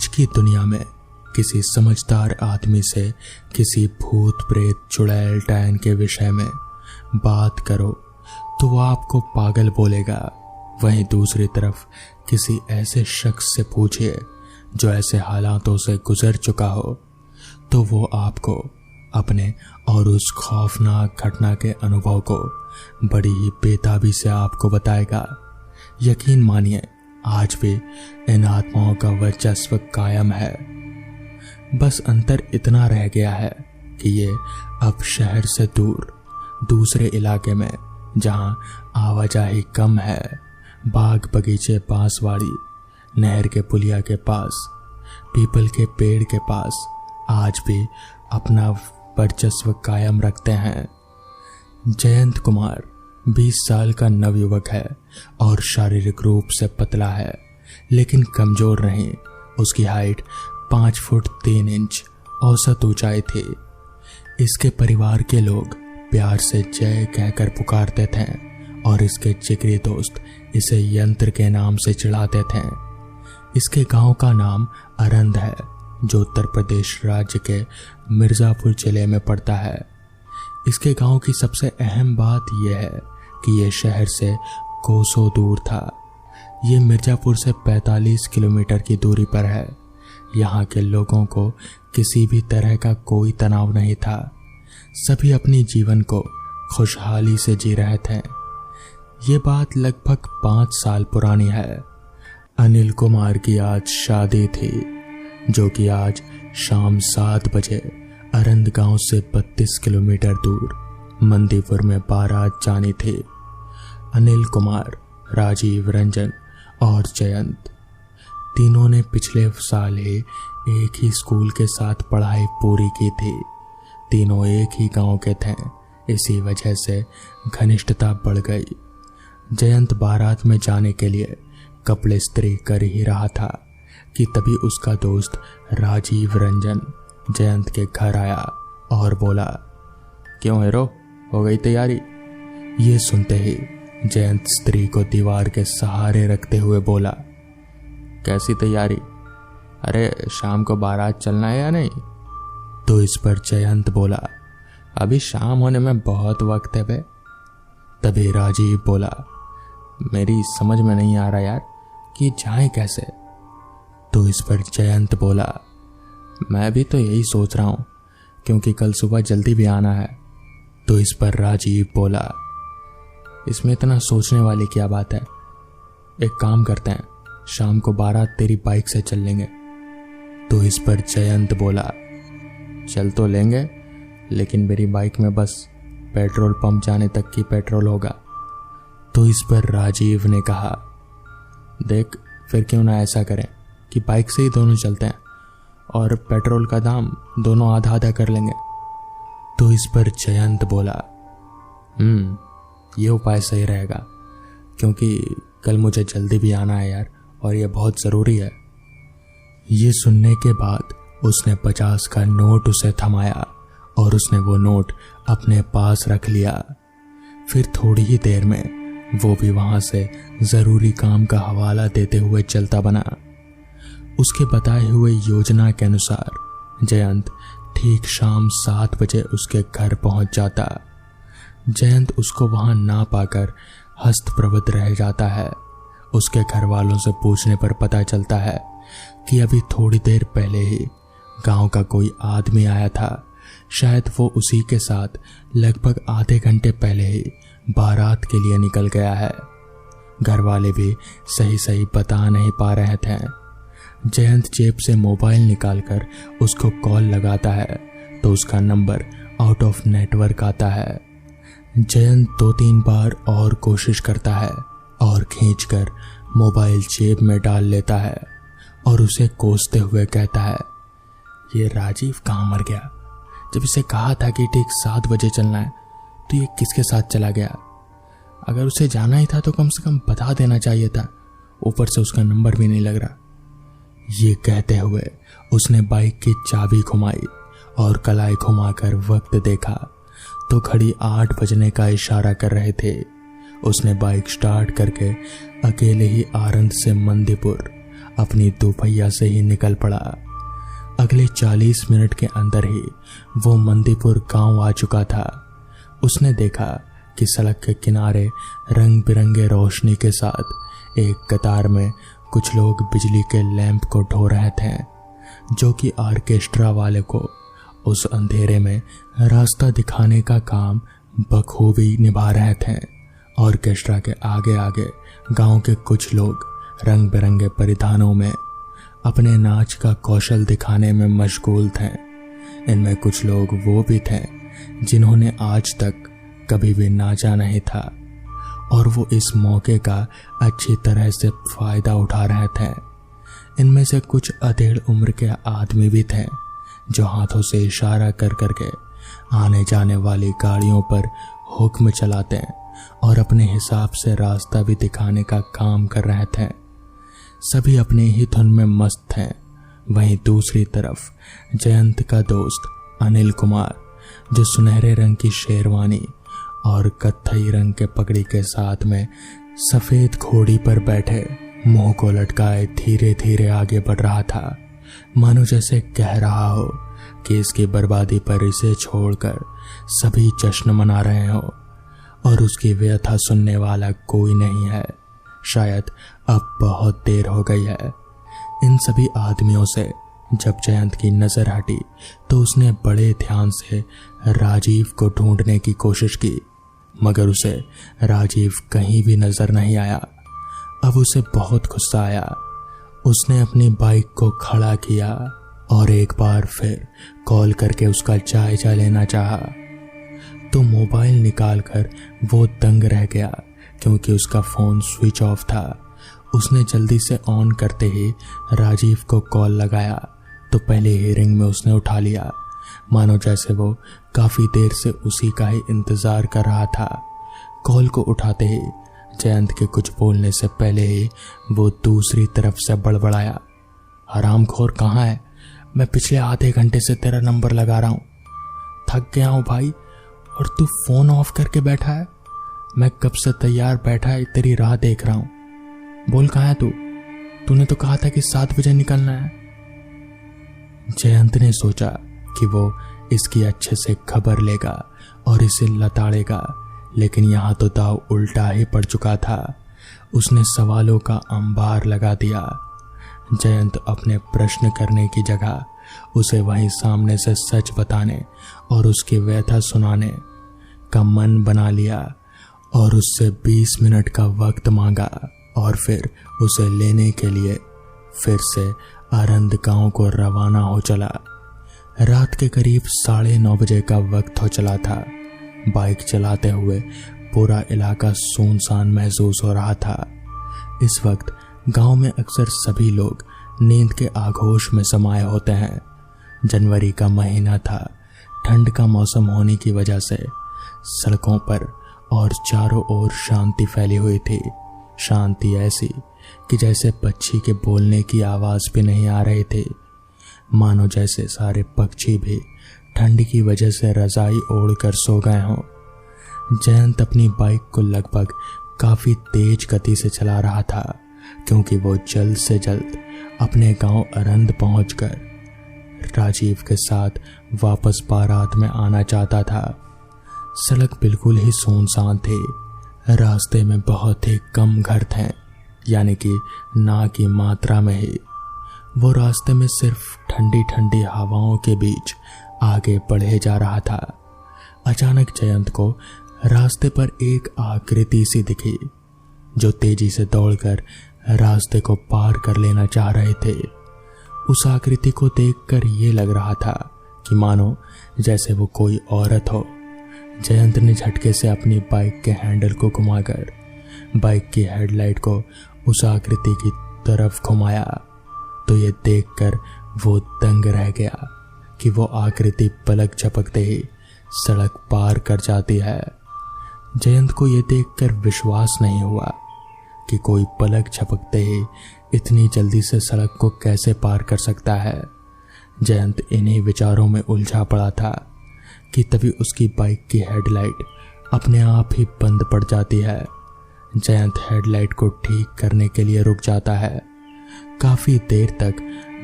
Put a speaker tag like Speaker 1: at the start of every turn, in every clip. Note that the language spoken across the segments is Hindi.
Speaker 1: आज की दुनिया में किसी समझदार आदमी से किसी भूत प्रेत चुड़ैल टैन के विषय में बात करो तो वो आपको पागल बोलेगा। वहीं दूसरी तरफ किसी ऐसे शख्स से पूछिए जो ऐसे हालातों से गुजर चुका हो तो वो आपको अपने और उस खौफनाक घटना के अनुभव को बड़ी ही बेताबी से आपको बताएगा। यकीन मानिए आज भी इन आत्माओं का वर्चस्व कायम है। बस अंतर इतना रह गया है कि ये अब शहर से दूर दूसरे इलाके में, जहां आवाजाही कम है, बाग बगीचे, बांसवाड़ी, नहर के पुलिया के पास, पीपल के पेड़ के पास आज भी अपना वर्चस्व कायम रखते हैं। जयंत कुमार 20 साल का नवयुवक है और शारीरिक रूप से पतला है लेकिन कमजोर नहीं। उसकी हाइट 5 फुट 3 इंच औसत ऊंचाई थी। इसके परिवार के लोग प्यार से जय कहकर पुकारते थे और इसके जिगरी दोस्त इसे यंत्र के नाम से चिढ़ाते थे। इसके गांव का नाम अरंद है जो उत्तर प्रदेश राज्य के मिर्जापुर जिले में पड़ता है। इसके गांव की सबसे अहम बात यह है कि यह शहर से कोसों दूर था। ये मिर्जापुर से 45 किलोमीटर की दूरी पर है। यहाँ के लोगों को किसी भी तरह का कोई तनाव नहीं था। सभी अपनी जीवन को खुशहाली से जी रहे थे। ये बात लगभग 5 साल पुरानी है। अनिल कुमार की आज शादी थी जो कि आज शाम 7 बजे अरंद गांव से 32 किलोमीटर दूर मंदीपुर में बारात जानी थी। अनिल कुमार, राजीव रंजन और जयंत तीनों ने पिछले साल ही एक ही स्कूल के साथ पढ़ाई पूरी की थी। तीनों एक ही गांव के थे, इसी वजह से घनिष्ठता बढ़ गई। जयंत बारात में जाने के लिए कपड़े इस्त्री कर ही रहा था कि तभी उसका दोस्त राजीव रंजन जयंत के घर आया और बोला, क्यों हीरो, हो गई तैयारी? ये सुनते ही जयंत स्त्री को दीवार के सहारे रखते हुए बोला, कैसी तैयारी? अरे शाम को बारात चलना है या नहीं? तो इस पर जयंत बोला, अभी शाम होने में बहुत वक्त है बे। तभी राजीव बोला, मेरी समझ में नहीं आ रहा यार कि जाएं कैसे। तो इस पर जयंत बोला, मैं भी तो यही सोच रहा हूं क्योंकि कल सुबह जल्दी भी आना है। तो इस पर राजीव बोला, इसमें इतना सोचने वाली क्या बात है, एक काम करते हैं, शाम को बारात तेरी बाइक से चल लेंगे। तो इस पर जयंत बोला, चल तो लेंगे लेकिन मेरी बाइक में बस पेट्रोल पंप जाने तक की पेट्रोल होगा। तो इस पर राजीव ने कहा, देख फिर क्यों ना ऐसा करें कि बाइक से ही दोनों चलते हैं और पेट्रोल का दाम दोनों आधा आधा कर लेंगे। तो इस पर जयंत बोला, ये उपाय सही रहेगा क्योंकि कल मुझे जल्दी भी आना है यार और ये बहुत ज़रूरी है। ये सुनने के बाद उसने 50 का नोट उसे थमाया और उसने वो नोट अपने पास रख लिया। फिर थोड़ी ही देर में वो भी वहां से ज़रूरी काम का हवाला देते हुए चलता बना। उसके बताए हुए योजना के अनुसार जयंत ठीक शाम 7 बजे उसके घर पहुंच जाता। जयंत उसको वहां ना पाकर हस्तप्रवत रह जाता है। उसके घर वालों से पूछने पर पता चलता है कि अभी थोड़ी देर पहले ही गांव का कोई आदमी आया था। शायद वो उसी के साथ लगभग आधे घंटे पहले ही बारात के लिए निकल गया है। घर वाले भी सही सही बता नहीं पा रहे थे। जयंत जेब से मोबाइल निकालकर उसको कॉल लगाता है तो उसका नंबर आउट ऑफ नेटवर्क आता है। जयंत 2-3 बार और कोशिश करता है और खींचकर मोबाइल जेब में डाल लेता है और उसे कोसते हुए कहता है, ये राजीव कहाँ मर गया? जब इसे कहा था कि ठीक 7 बजे चलना है तो ये किसके साथ चला गया? अगर उसे जाना ही था तो कम से कम बता देना चाहिए था। ऊपर से उसका नंबर भी नहीं लग रहा। ये कहते हुए उसने बाइक की चाबी घुमाई और कलाई घुमाकर वक्त देखा तो घड़ी 8 बजने का इशारा कर रहे थे। उसने बाइक स्टार्ट करके अकेले ही आरंद से मंदीपुर अपनी दोपहिया से ही निकल पड़ा। अगले 40 मिनट के अंदर ही वो मंदीपुर गांव आ चुका था। उसने देखा कि सड़क के किनारे रंग बिरंगे रोशनी के साथ एक कतार में कुछ लोग बिजली के लैंप को ढो रहे थे, जो कि ऑर्केस्ट्रा वाले को उस अंधेरे में रास्ता दिखाने का काम बखूबी निभा रहे थे। ऑर्केस्ट्रा के आगे आगे गांव के कुछ लोग रंग बिरंगे परिधानों में अपने नाच का कौशल दिखाने में मशगूल थे। इनमें कुछ लोग वो भी थे जिन्होंने आज तक कभी भी नाचा नहीं था और वो इस मौके का अच्छी तरह से फायदा उठा रहे थे। इनमें से कुछ अधेड़ उम्र के आदमी भी थे जो हाथों से इशारा कर करके आने जाने वाली गाड़ियों पर हुक्म चलाते और अपने हिसाब से रास्ता भी दिखाने का काम कर रहे थे। सभी अपने ही धुन में मस्त थे। वहीं दूसरी तरफ जयंत का दोस्त अनिल कुमार, जो सुनहरे रंग की शेरवानी और कत्थई रंग के पगड़ी के साथ में सफेद घोड़ी पर बैठे मुंह को लटकाए धीरे धीरे आगे बढ़ रहा था, मानो जैसे कह रहा हो कि इसकी बर्बादी पर इसे छोड़कर सभी जश्न मना रहे हो और उसकी व्यथा सुनने वाला कोई नहीं है। शायद अब बहुत देर हो गई है। इन सभी आदमियों से जब जयंत की नजर हटी तो उसने बड़े ध्यान से राजीव को ढूंढने की कोशिश की, मगर उसे राजीव कहीं भी नजर नहीं आया। अब उसे बहुत गुस्सा आया। उसने अपनी बाइक को खड़ा किया और एक बार फिर कॉल करके उसका जायजा लेना चाहा, तो मोबाइल निकालकर वो दंग रह गया क्योंकि उसका फोन स्विच ऑफ था। उसने जल्दी से ऑन करते ही राजीव को कॉल लगाया तो पहले ही रिंग में उसने उठा लिया, मानो जैसे वो काफी देर से उसी का ही इंतजार कर रहा था। कॉल को उठाते ही जयंत के कुछ बोलने से पहले ही वो दूसरी तरफ से बड़बड़ाया, हरामखोर कहाँ है? मैं पिछले आधे घंटे से तेरा नंबर लगा रहा हूँ, थक गया हूँ भाई, और तू फोन ऑफ करके बैठा है। मैं कब से तैयार बैठा है, तेरी राह देख रहा हूँ। बोल कहाँ है तू? तूने तो कहा था कि 7 बजे निकलना है। जयंत ने सोचा कि वो इसकी अच्छे से खबर लेगा और इसे लताड़ेगा, लेकिन यहाँ तो दाव उल्टा ही पड़ चुका था। उसने सवालों का अंबार लगा दिया। जयंत अपने प्रश्न करने की जगह उसे वहीं सामने से सच बताने और उसकी व्यथा सुनाने का मन बना लिया और उससे 20 मिनट का वक्त मांगा और फिर उसे लेने के लिए फिर से आरंद गांव को रवाना हो चला। रात के करीब 9:30 बजे का वक्त हो चला था। बाइक चलाते हुए पूरा इलाका सुनसान महसूस हो रहा था। इस वक्त गांव में अक्सर सभी लोग नींद के आगोश में समाये होते हैं। जनवरी का महीना था। ठंड का मौसम होने की वजह से सड़कों पर और चारों ओर शांति फैली हुई थी। शांति ऐसी कि जैसे पक्षी के बोलने की आवाज भी नहीं आ रही थी, मानो जैसे सारे पक्षी भी ठंड की वजह से रजाई ओढ़कर सो गए हों। जयंत अपनी बाइक को लगभग काफी तेज गति से चला रहा था क्योंकि वो जल्द से जल्द अपने गांव अरंद पहुंचकर राजीव के साथ वापस बारात में आना चाहता था। सड़क बिल्कुल ही सुनसान थी। रास्ते में बहुत ही कम घर थे, यानी कि ना की मात्रा में ही। वो रास्ते में सिर्फ ठंडी ठंडी हवाओं के बीच आगे बढ़े जा रहा था। अचानक जयंत को रास्ते पर एक आकृति सी दिखी जो तेजी से दौड़कर रास्ते को पार कर लेना चाह रहे थे। उस आकृति को देखकर ये लग रहा था कि मानो जैसे वो कोई औरत हो। जयंत ने झटके से अपनी बाइक के हैंडल को घुमाकर बाइक की हेडलाइट को उस आकृति की तरफ घुमाया तो ये देखकर वो दंग रह गया कि वो आकृति पलक झपकते ही सड़क पार कर जाती है। जयंत को ये देखकर विश्वास नहीं हुआ कि कोई पलक झपकते ही इतनी जल्दी से सड़क को कैसे पार कर सकता है। जयंत इन्हीं विचारों में उलझा पड़ा था कि तभी उसकी बाइक की हेडलाइट अपने आप ही बंद पड़ जाती है। जयंत हेडलाइट को ठीक करने के लिए रुक जाता है काफी देर तक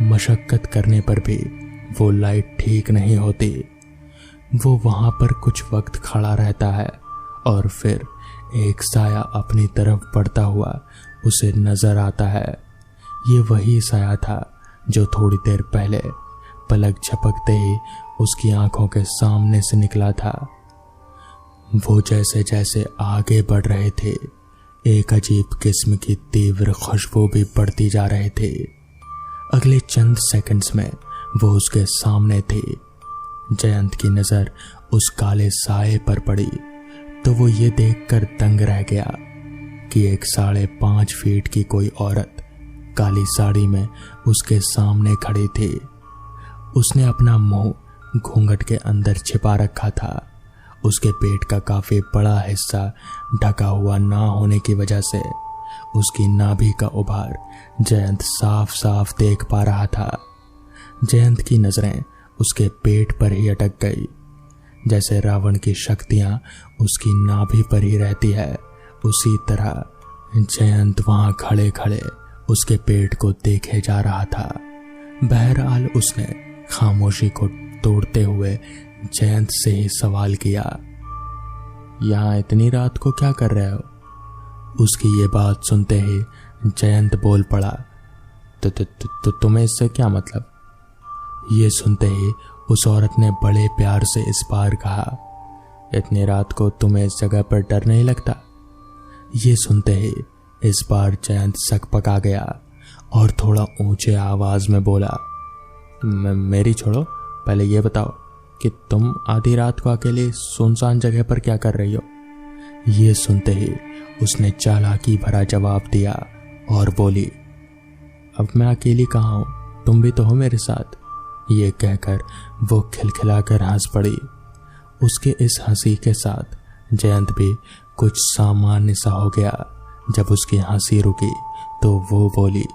Speaker 1: मशक्कत करने पर भी वो लाइट ठीक नहीं होती। वो वहां पर कुछ वक्त खड़ा रहता है और फिर एक साया अपनी तरफ बढ़ता हुआ उसे नजर आता है। ये वही साया था जो थोड़ी देर पहले पलक झपकते ही उसकी आंखों के सामने से निकला था। वो जैसे जैसे आगे बढ़ रहे थे, एक अजीब किस्म की तीव्र खुशबू भी बढ़ती जा रहे थे। अगले चंद सेकंड्स में वो उसके सामने थे। जयंत की नजर उस काले साए पर पड़ी तो वो ये देखकर दंग रह गया कि एक 5.5 फीट की कोई औरत काली साड़ी में उसके सामने खड़ी थी। उसने अपना मुंह घूंघट के अंदर छिपा रखा था। उसके पेट का काफी बड़ा हिस्सा ढका हुआ ना होने की वजह से उसकी नाभि का उभार जयंत साफ साफ देख पा रहा था। जयंत की नजरें उसके पेट पर ही अटक गई। जैसे रावण की शक्तियां उसकी नाभि पर ही रहती है, उसी तरह जयंत वहां खड़े खड़े उसके पेट को देखे जा रहा था। बहरहाल उसने खामोशी को तोड़ते हुए जयंत से ही सवाल किया, यहाँ इतनी रात को क्या कर रहे हो? उसकी ये बात सुनते ही जयंत बोल पड़ा, तो तुम्हें इससे क्या मतलब? ये सुनते ही उस औरत ने बड़े प्यार से इस बार कहा, इतनी रात को तुम्हें इस जगह पर डर नहीं लगता? ये सुनते ही इस बार जयंत सकपका गया और थोड़ा ऊंचे आवाज में बोला, मेरी छोड़ो, पहले ये बताओ कि तुम आधी रात को अकेले सुनसान जगह पर क्या कर रही हो? ये सुनते ही उसने चालाकी भरा जवाब दिया और बोली, अब मैं अकेली कहाँ हूं, तुम भी तो हो मेरे साथ। ये कहकर वो खिलखिलाकर हंस पड़ी। उसके इस हंसी के साथ जयंत भी कुछ सामान्य सा हो गया। जब उसकी हंसी रुकी तो वो बोली,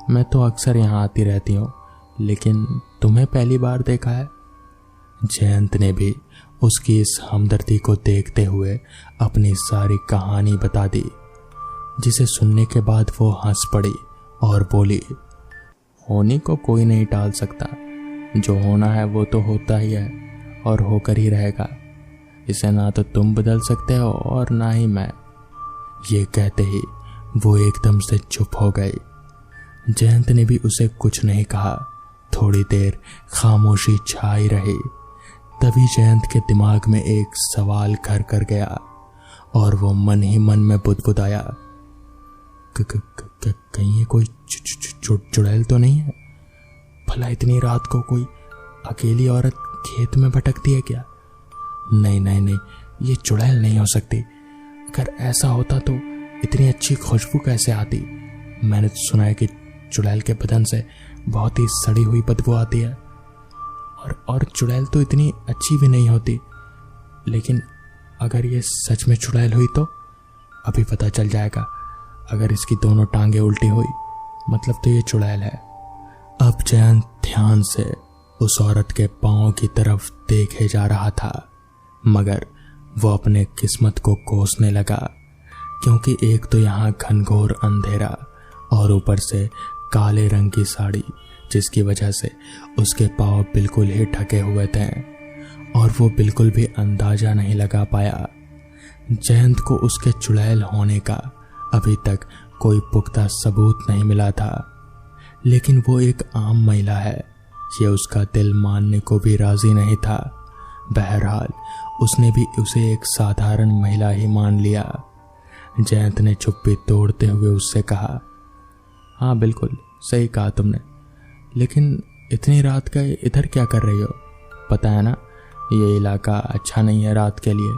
Speaker 1: मैं तो अक्सर यहाँ आती रहती हूँ, लेकिन तुम्हें पहली बार देखा है। जयंत ने भी उसकी इस हमदर्दी को देखते हुए अपनी सारी कहानी बता दी, जिसे सुनने के बाद वो हंस पड़ी और बोली, होने को कोई नहीं टाल सकता, जो होना है वो तो होता ही है और होकर ही रहेगा। इसे ना तो तुम बदल सकते हो और ना ही मैं। ये कहते ही वो एकदम से चुप हो गई। जयंत ने भी उसे कुछ नहीं कहा। थोड़ी देर खामोशी छाई रही। तभी जयंत के दिमाग में एक सवाल घर कर गया और वो मन ही मन में बुदबुदाया, कहीं ये कोई चुड़ैल तो नहीं है? भला इतनी रात को कोई अकेली औरत खेत में भटकती है क्या? नहीं नहीं नहीं, ये चुड़ैल नहीं हो सकती। अगर ऐसा होता तो इतनी अच्छी खुशबू कैसे आती? मैंने तो सुना है कि चुड़ैल के बदन से बहुत ही सड़ी हुई बदबू आती है, और चुड़ैल तो इतनी अच्छी भी नहीं होती। लेकिन अगर ये सच में चुड़ैल हुई तो अभी पता चल जाएगा। अगर इसकी दोनों टांगे उल्टी हुई मतलब तो ये चुड़ैल है। अब जयंत ध्यान से उस औरत के पांव की तरफ देखे जा रहा था, मगर वो अपने किस्मत को कोसने लगा, क्योंकि एक तो यहाँ घनघोर अंधेरा और ऊपर से काले रंग की साड़ी, जिसकी वजह से उसके पांव बिल्कुल ही ढके हुए थे और वो बिल्कुल भी अंदाजा नहीं लगा पाया। जयंत को उसके चुड़ैल होने का अभी तक कोई पुख्ता सबूत नहीं मिला था, लेकिन वो एक आम महिला है, ये उसका दिल मानने को भी राजी नहीं था। बहरहाल उसने भी उसे एक साधारण महिला ही मान लिया। जयंत ने चुप्पी तोड़ते हुए उससे कहा, हाँ बिल्कुल सही कहा तुमने, लेकिन इतनी रात का इधर क्या कर रही हो? पता है ना, ये इलाका अच्छा नहीं है रात के लिए,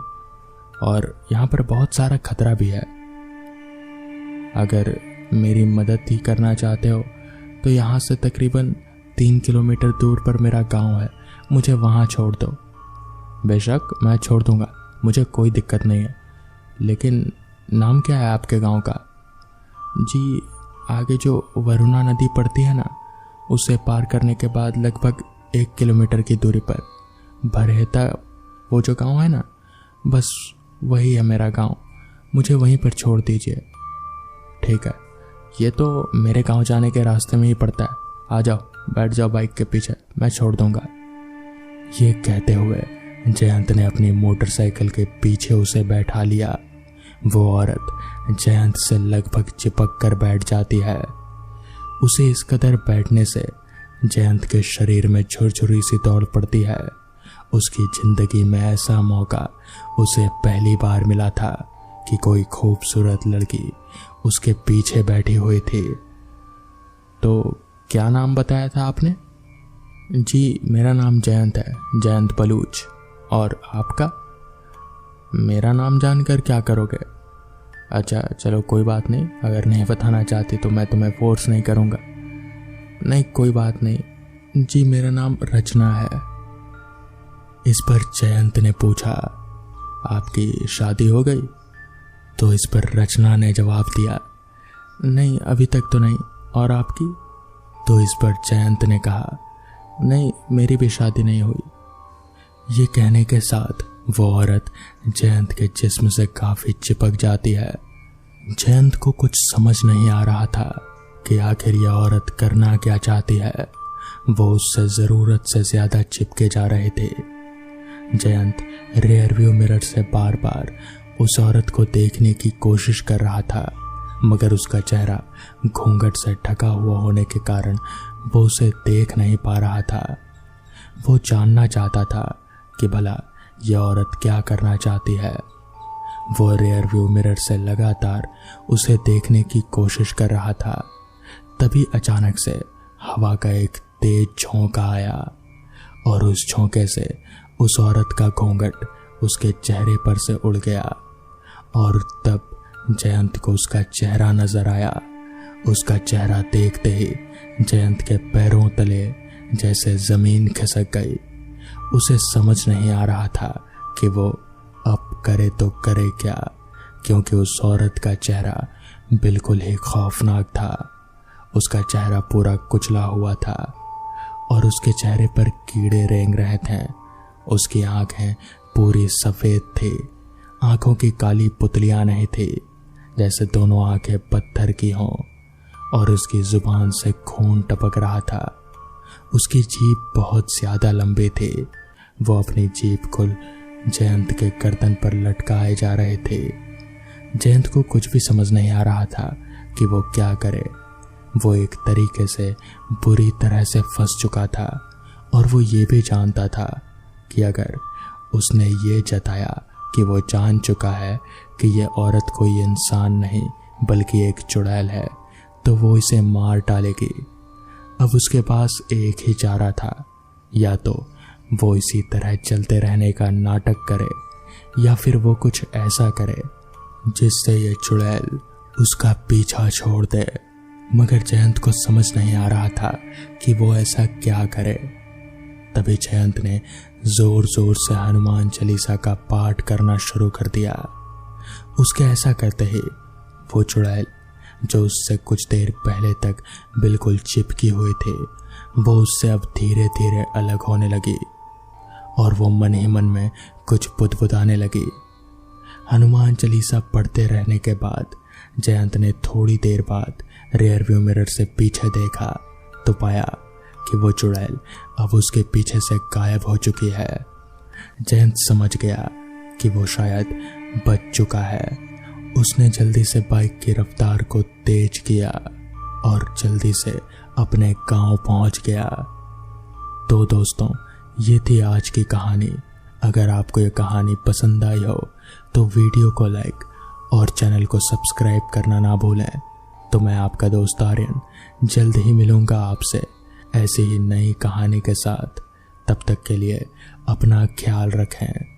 Speaker 1: और यहाँ पर बहुत सारा खतरा भी है। अगर मेरी मदद ही करना चाहते हो तो यहाँ से तकरीबन 3 किलोमीटर दूर पर मेरा गांव है, मुझे वहाँ छोड़ दो। बेशक मैं छोड़ दूंगा, मुझे कोई दिक्कत नहीं है, लेकिन नाम क्या है आपके गांव का? जी, आगे जो वरुणा नदी पड़ती है ना, उसे पार करने के बाद लगभग 1 किलोमीटर की दूरी पर भरेता वो जो गांव है ना, बस वही है मेरा गांव, मुझे वहीं पर छोड़ दीजिए। ठीक है, ये तो मेरे गांव जाने के रास्ते में ही पड़ता है, आ जाओ बैठ जाओ बाइक के पीछे, मैं छोड़ दूंगा। ये कहते हुए जयंत ने अपनी मोटरसाइकिल के पीछे उसे बैठा लिया। वो औरत जयंत से लगभग चिपक कर बैठ जाती है। उसे इस कदर बैठने से जयंत के शरीर में झुरझुरी सी दौड़ पड़ती है। उसकी जिंदगी में ऐसा मौका उसे पहली बार मिला था कि कोई खूबसूरत लड़की उसके पीछे बैठी हुई थी। तो क्या नाम बताया था आपने? जी मेरा नाम जयंत है, जयंत बलूच। और आपका? मेरा नाम जानकर क्या करोगे? अच्छा चलो कोई बात नहीं, अगर नहीं बताना चाहती तो मैं तुम्हें फोर्स नहीं करूँगा। नहीं कोई बात नहीं। जी मेरा नाम रचना है। इस पर जयंत ने पूछा, आपकी शादी हो गई? तो इस पर रचना ने जवाब दिया, नहीं अभी तक तो नहीं। और आपकी? तो इस पर जयंत ने कहा, नहीं मेरी भी शादी नहीं हुई। ये कहने के साथ वो औरत जयंत के जिस्म से काफी चिपक जाती है। जयंत को कुछ समझ नहीं आ रहा था कि आखिर यह औरत करना क्या चाहती है। वो उससे जरूरत से ज्यादा चिपके जा रहे थे। जयंत रियर व्यू मिरर से बार बार उस औरत को देखने की कोशिश कर रहा था, मगर उसका चेहरा घूंघट से ढका हुआ होने के कारण वो उसे देख नहीं पा रहा था। वो जानना चाहता था कि भला यह औरत क्या करना चाहती है। वो रियर व्यू मिरर से लगातार उसे देखने की कोशिश कर रहा था। तभी अचानक से हवा का एक तेज झोंका आया और उस झोंके से उस औरत का घूंघट उसके चेहरे पर से उड़ गया। और तब जयंत को उसका चेहरा नजर आया। उसका चेहरा देखते ही जयंत के पैरों तले जैसे जमीन खिसक गई। उसे समझ नहीं आ रहा था कि वो अब करे तो करे क्या, क्योंकि उस औरत का चेहरा बिल्कुल ही खौफनाक था। उसका चेहरा पूरा कुचला हुआ था और उसके चेहरे पर कीड़े रेंग रहे थे। उसकी आंखें पूरी सफेद थी। आंखों की काली पुतलियां नहीं थी, जैसे दोनों आंखें पत्थर की हों। और उसकी जुबान से खून टपक रहा था। उसकी जीभ बहुत ज्यादा लंबी थी। वो अपनी जीभ को जयंत के गर्दन पर लटकाए जा रहे थे। जयंत को कुछ भी समझ नहीं आ रहा था कि वो क्या करे। वो एक तरीके से बुरी तरह से फंस चुका था और वो ये भी जानता था कि अगर उसने ये जताया कि वो जान चुका है कि यह औरत कोई इंसान नहीं बल्कि एक चुड़ैल है, तो वो इसे मार डालेगी। अब उसके पास एक ही चारा था, या तो वो इसी तरह चलते रहने का नाटक करे या फिर वो कुछ ऐसा करे जिससे ये चुड़ैल उसका पीछा छोड़ दे। मगर जयंत को समझ नहीं आ रहा था कि वो ऐसा क्या करे। तभी जयंत ने जोर जोर से हनुमान चालीसा का पाठ करना शुरू कर दिया। उसके ऐसा करते ही वो चुड़ैल जो उससे कुछ देर पहले तक बिल्कुल चिपकी हुई थी, वो उससे अब धीरे धीरे अलग होने लगी और वो मन ही मन में कुछ बुदबुदाने लगी। हनुमान चालीसा पढ़ते रहने के बाद जयंत ने थोड़ी देर बाद रियर व्यू मिरर से पीछे देखा तो पाया कि वो चुड़ैल अब उसके पीछे से गायब हो चुकी है। जयंत समझ गया कि वो शायद बच चुका है। उसने जल्दी से बाइक की रफ्तार को तेज किया और जल्दी से अपने गांव पहुंच गया। तो दोस्तों, ये थी आज की कहानी। अगर आपको ये कहानी पसंद आई हो तो वीडियो को लाइक और चैनल को सब्सक्राइब करना ना भूलें। तो मैं आपका दोस्त आर्यन जल्द ही मिलूंगा आपसे ऐसी ही नई कहानी के साथ। तब तक के लिए अपना ख्याल रखें।